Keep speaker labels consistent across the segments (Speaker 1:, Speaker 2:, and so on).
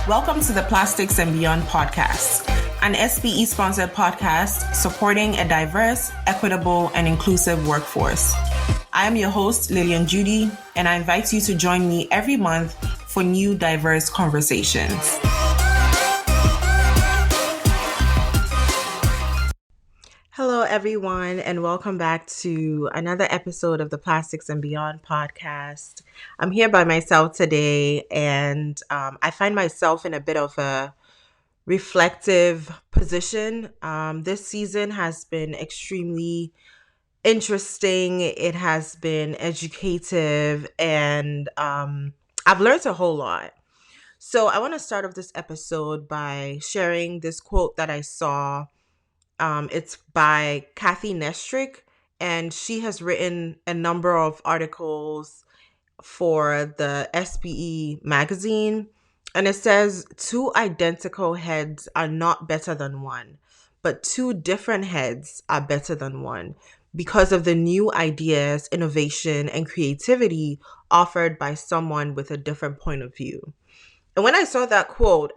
Speaker 1: Welcome to the Plastics and Beyond podcast, an SPE-sponsored podcast supporting a diverse, equitable, and inclusive workforce. I am your host, Lilian Judy, and I invite you to join me every month for new diverse conversations. Hello, everyone, and welcome back to another episode of the Plastics and Beyond podcast. I'm here by myself today, and I find myself in a bit of a reflective position. This season has been extremely interesting. It has been educative, and I've learned a whole lot. So I want to start off this episode by sharing this quote that I saw. It's by Kathy Nestrick, and she has written a number of articles for the SPE magazine. And it says, two identical heads are not better than one, but two different heads are better than one because of the new ideas, innovation, and creativity offered by someone with a different point of view. And when I saw that quote,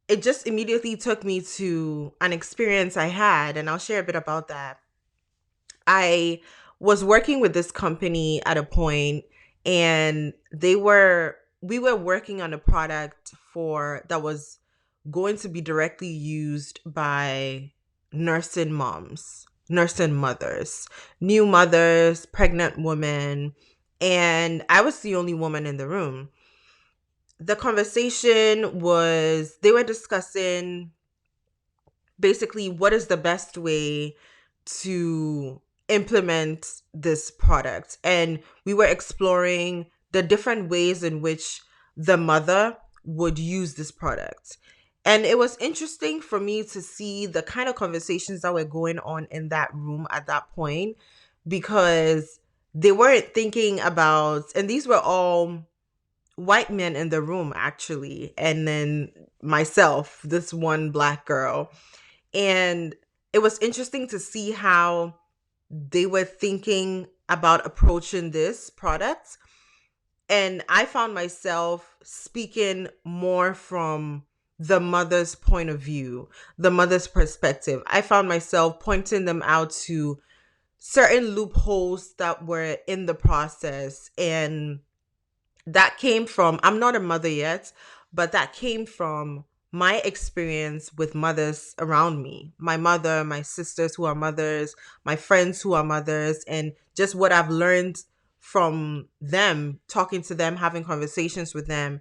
Speaker 1: it just immediately took me to an experience I had, and I'll share a bit about that. I was working with this company at a point, and we were working on a product that was going to be directly used by nursing mothers, new mothers, pregnant women, and I was the only woman in the room. The conversation was, they were discussing basically what is the best way to implement this product. And we were exploring the different ways in which the mother would use this product. And it was interesting for me to see the kind of conversations that were going on in that room at that point, because they weren't thinking about, and these were all white men in the room actually, and then myself, this one Black girl. And it was interesting to see how they were thinking about approaching this product. And I found myself speaking more from the mother's point of view, the mother's perspective. I found myself pointing them out to certain loopholes that were in the process, and that came from, I'm not a mother yet, but that came from my experience with mothers around me. My mother, my sisters who are mothers, my friends who are mothers, and just what I've learned from them, talking to them, having conversations with them.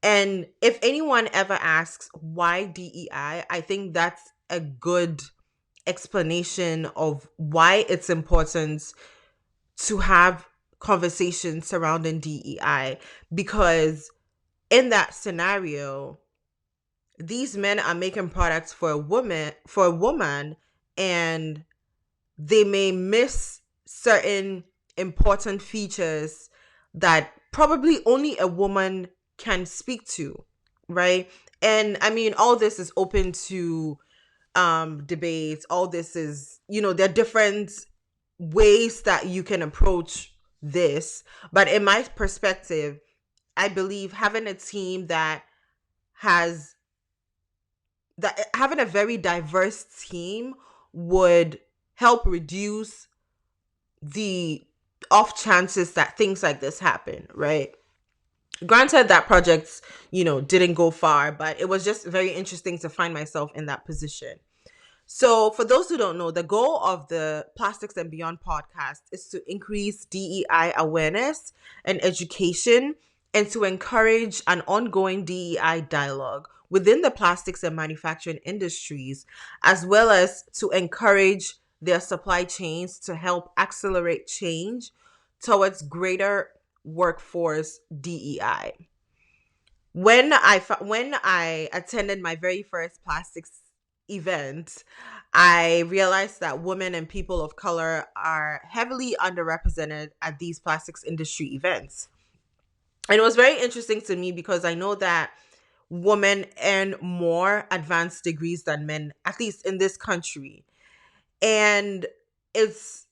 Speaker 1: And if anyone ever asks why DEI, I think that's a good explanation of why it's important to have conversations surrounding DEI, because in that scenario, these men are making products for a woman, and they may miss certain important features that probably only a woman can speak to, right? And I mean, all this is open to debates. All this is, there are different ways that you can approach this. But in my perspective, I believe having a team having a very diverse team would help reduce the off chances that things like this happen, right? Granted, that project, didn't go far, but it was just very interesting to find myself in that position. So for those who don't know, the goal of the Plastics and Beyond podcast is to increase DEI awareness and education, and to encourage an ongoing DEI dialogue within the plastics and manufacturing industries, as well as to encourage their supply chains to help accelerate change towards greater workforce DEI. When I attended my very first plastics event, I realized that women and people of color are heavily underrepresented at these plastics industry events. And it was very interesting to me because I know that women earn more advanced degrees than men, at least in this country. And it's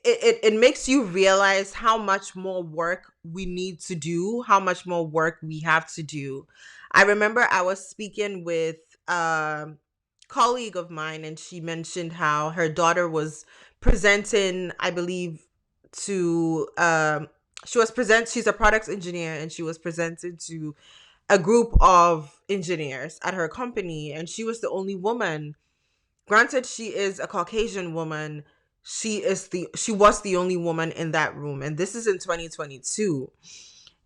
Speaker 1: it makes you realize how much more work we need to do, how much more work we have to do. I remember I was speaking with a colleague of mine, and she mentioned how her daughter was presenting, I believe, to she's a products engineer, and she was presented to a group of engineers at her company, and she was the only woman. Granted, she is a Caucasian woman. She was the only woman in that room, and this is in 2022.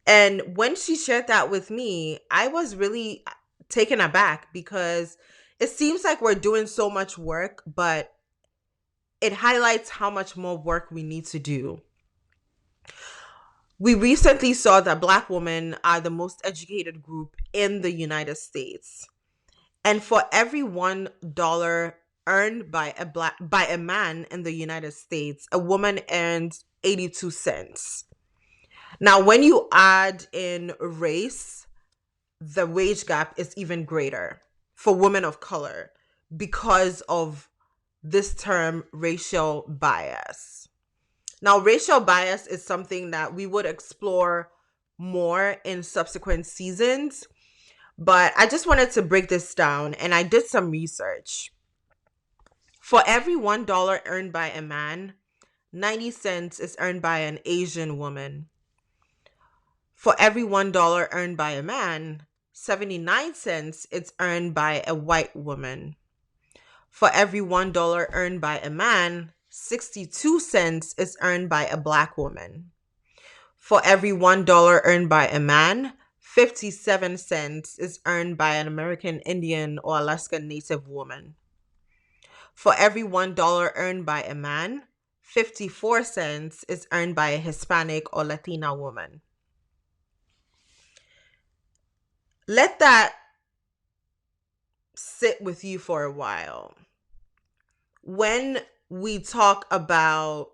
Speaker 1: And when she shared that with me, I was really taken aback, because it seems like we're doing so much work, but it highlights how much more work we need to do. We recently saw that Black women are the most educated group in the United States. And for every $1 earned by a man in the United States, a woman earns 82 cents. Now, when you add in race, the wage gap is even greater for women of color because of this term racial bias. Now, racial bias is something that we would explore more in subsequent seasons, but I just wanted to break this down, and I did some research. For every $1 earned by a man, 90 cents is earned by an Asian woman. For every $1 earned by a man, 79 cents is earned by a white woman. For every $1 earned by a man, 62 cents is earned by a Black woman. For every $1 earned by a man, 57 cents is earned by an American Indian or Alaska Native woman. For every $1 earned by a man, 54 cents is earned by a Hispanic or Latina woman. Let that sit with you for a while. When we talk about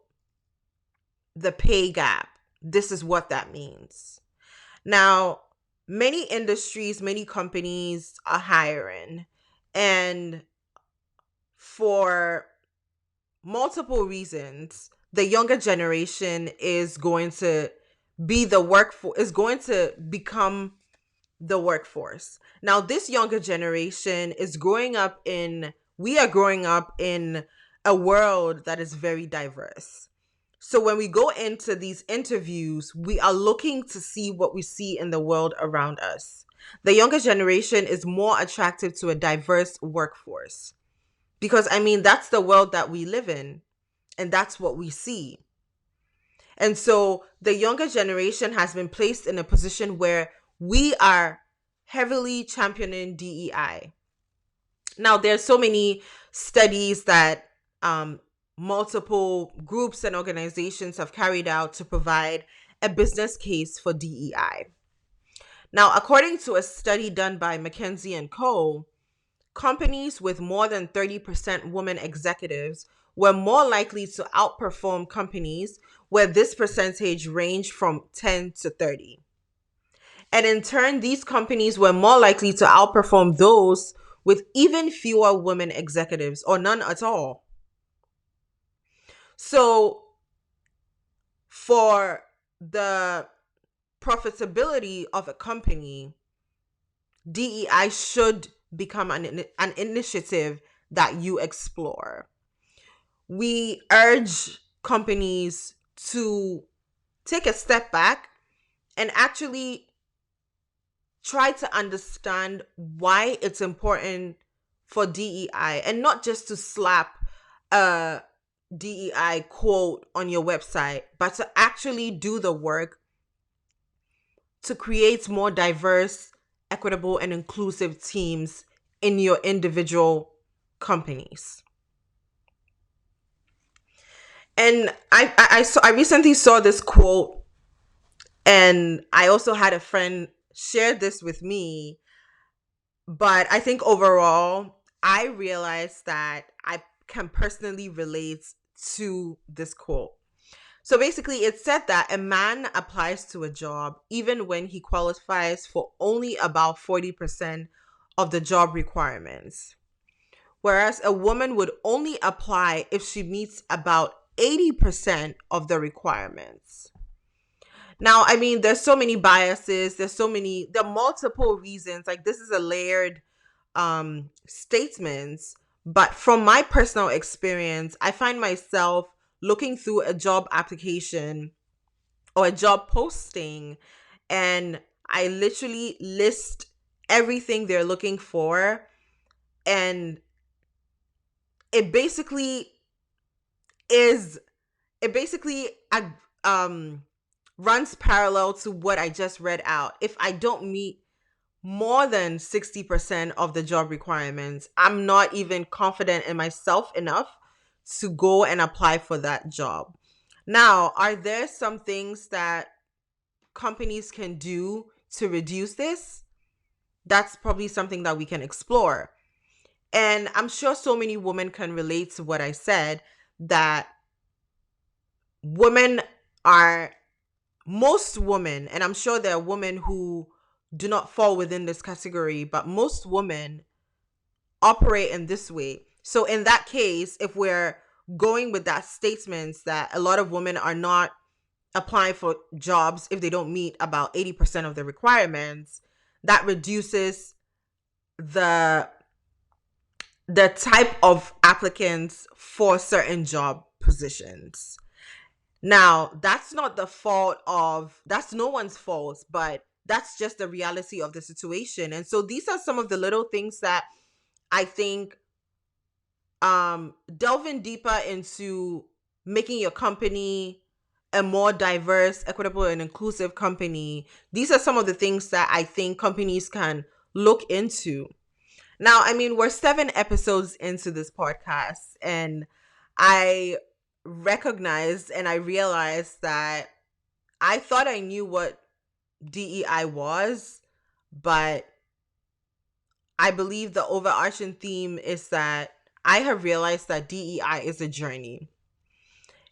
Speaker 1: the pay gap, this is what that means. Now, many industries, many companies are hiring, and for multiple reasons, the younger generation is going to be the workforce, is going to become the workforce. Now, this younger generation is we are growing up in a world that is very diverse. So when we go into these interviews, we are looking to see what we see in the world around us. The younger generation is more attractive to a diverse workforce because, I mean, that's the world that we live in, and that's what we see. And so the younger generation has been placed in a position where we are heavily championing DEI. Now, there's so many studies that multiple groups and organizations have carried out to provide a business case for DEI. Now, according to a study done by McKinsey and Co., companies with more than 30% women executives were more likely to outperform companies where this percentage ranged from 10 to 30. And in turn, these companies were more likely to outperform those with even fewer women executives or none at all. So for the profitability of a company, DEI should become an initiative that you explore. We urge companies to take a step back and actually try to understand why it's important for DEI, and not just to slap a DEI quote on your website, but to actually do the work to create more diverse, equitable, and inclusive teams in your individual companies. And I recently saw this quote, and I also had a friend share this with me. But I think overall, I realized that I can personally relate to this quote. So basically, it said that a man applies to a job even when he qualifies for only about 40% of the job requirements, whereas a woman would only apply if she meets about 80% of the requirements. Now, I mean, there's so many biases, there are multiple reasons. Like, this is a layered statements, but from my personal experience, I find myself looking through a job application or a job posting, and I literally list everything they're looking for, and it basically is it basically runs parallel to what I just read out. If I don't meet more than 60% of the job requirements, I'm not even confident in myself enough to go and apply for that job. Now, are there some things that companies can do to reduce this? That's probably something that we can explore. And I'm sure so many women can relate to what I said, that women are, most women, and I'm sure there are women who do not fall within this category, but most women operate in this way. So in that case, if we're going with that statement that a lot of women are not applying for jobs if they don't meet about 80% of the requirements, that reduces the type of applicants for certain job positions. Now, that's no one's fault, but that's just the reality of the situation. And so these are some of the little things that I think delving deeper into making your company a more diverse, equitable, and inclusive company, these are some of the things that I think companies can look into. Now, I mean, we're 7 episodes into this podcast, and I recognized and I realized that I thought I knew what DEI was, but I believe the overarching theme is that I have realized that DEI is a journey.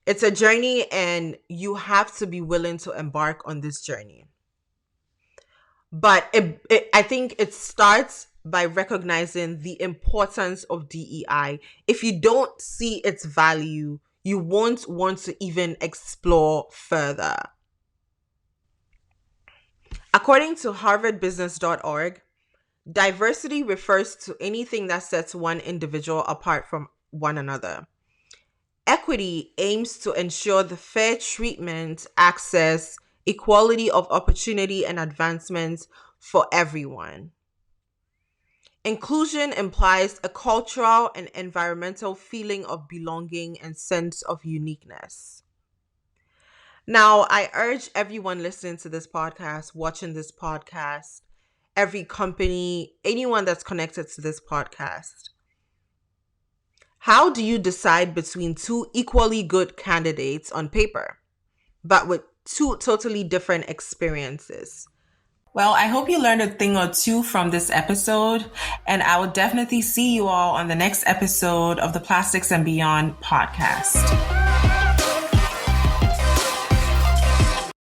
Speaker 1: It's a journey, and you have to be willing to embark on this journey. But I think it starts by recognizing the importance of DEI. If you don't see its value, you won't want to even explore further. According to harvardbusiness.org, diversity refers to anything that sets one individual apart from one another. Equity aims to ensure the fair treatment, access, equality of opportunity, and advancement for everyone. Inclusion implies a cultural and environmental feeling of belonging and sense of uniqueness. Now, I urge everyone listening to this podcast, watching this podcast, every company, anyone that's connected to this podcast, how do you decide between two equally good candidates on paper, but with two totally different experiences? Well, I hope you learned a thing or two from this episode, and I will definitely see you all on the next episode of the Plastics and Beyond podcast.